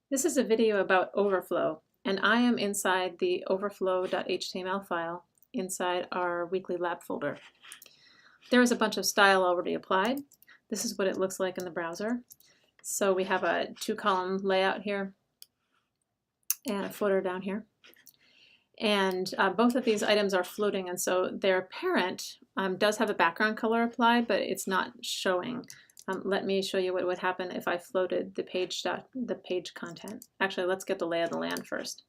This is a video about overflow, and I am inside the overflow.html file inside our weekly lab folder. There is a bunch of style already applied. This is what it looks like in the browser. So we have a two-column layout here and a footer down here. And both of these items are floating, and so their parent does have a background color applied, but it's not showing. Let me show you what would happen if I floated the page content. Actually, let's get the lay of the land first.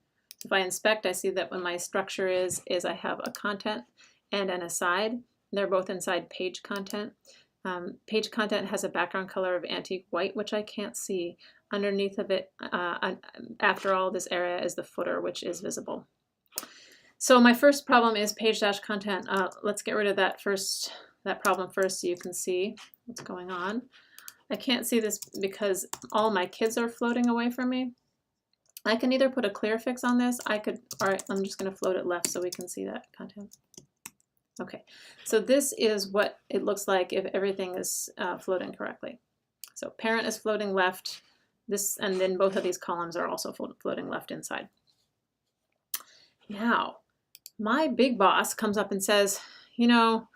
If I inspect, I see that when my structure is I have a content and an aside. They're both inside page content. Page content has a background color of antique white, which I can't see. Underneath of it, after all, this area is the footer, which is visible. So my first problem is page-content. Let's get rid of that problem first so you can see what's going on. I can't see this because all my kids are floating away from me. I can either put a clear fix on this, all right, I'm just going to float it left so we can see that content. Okay, so this is what it looks like if everything is floating correctly. So parent is floating left, and then both of these columns are also floating left inside. Now, my big boss comes up and says, you know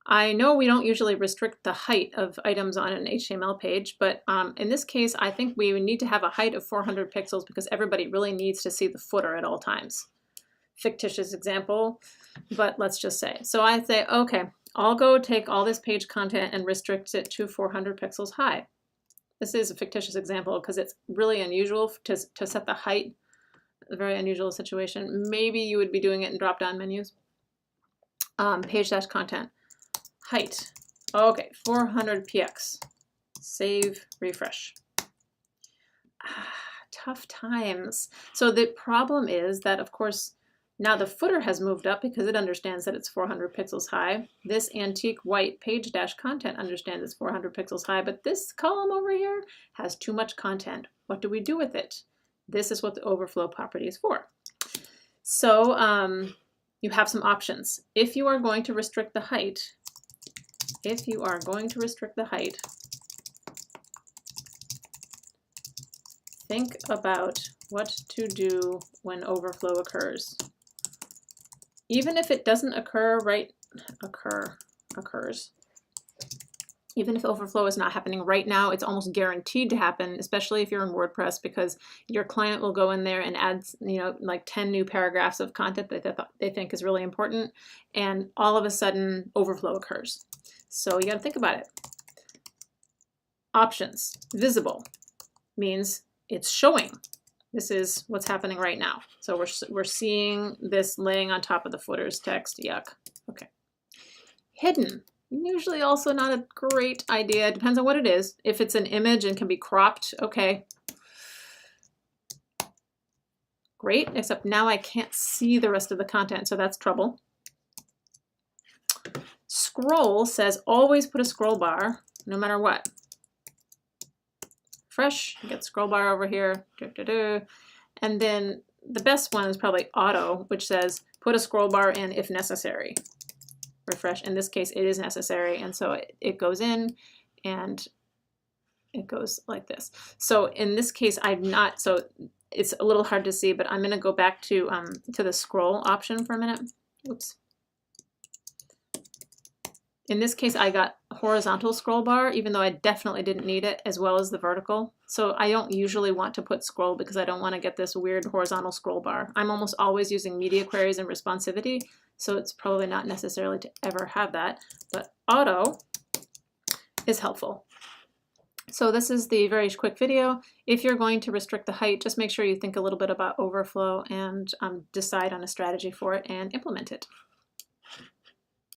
we don't usually restrict the height of items on an HTML page, but in this case, I think we need to have a height of 400 pixels because everybody really needs to see the footer at all times. Fictitious example, but let's just say. So I say, okay, I'll go take all this page content and restrict it to 400 pixels high. This is a fictitious example because it's really unusual to set the height. A very unusual situation. Maybe you would be doing it in drop-down menus. Page-content. Height. Okay, 400 px. Save, refresh. Tough times. So the problem is that, of course, now the footer has moved up because it understands that it's 400 pixels high. This antique white page-content understands it's 400 pixels high, but this column over here has too much content. What do we do with it? This is what the overflow property is for. So you have some options. If you are going to restrict the height, think about what to do when overflow occurs. Even if it doesn't occurs. Even if overflow is not happening right now, it's almost guaranteed to happen, especially if you're in WordPress, because your client will go in there and add, like 10 new paragraphs of content that they think is really important, and all of a sudden overflow occurs. So you got to think about it. Options. Visible means it's showing. This is what's happening right now. So we're seeing this laying on top of the footer's text. Yuck. Okay. Hidden. Usually also not a great idea. It depends on what it is. If it's an image and can be cropped, okay. Great, except now I can't see the rest of the content, so that's trouble. Scroll says always put a scroll bar, no matter what. Fresh, you get scroll bar over here. And then the best one is probably auto, which says put a scroll bar in if necessary. Refresh. In this case, it is necessary, and so it goes in, and it goes like this. So in this case, so it's a little hard to see, but I'm going to go back to the scroll option for a minute. Oops. In this case, I got a horizontal scroll bar, even though I definitely didn't need it, as well as the vertical. So I don't usually want to put scroll because I don't want to get this weird horizontal scroll bar. I'm almost always using media queries and responsivity, so it's probably not necessarily to ever have that, but auto is helpful. So this is the very quick video. If you're going to restrict the height, just make sure you think a little bit about overflow and decide on a strategy for it and implement it.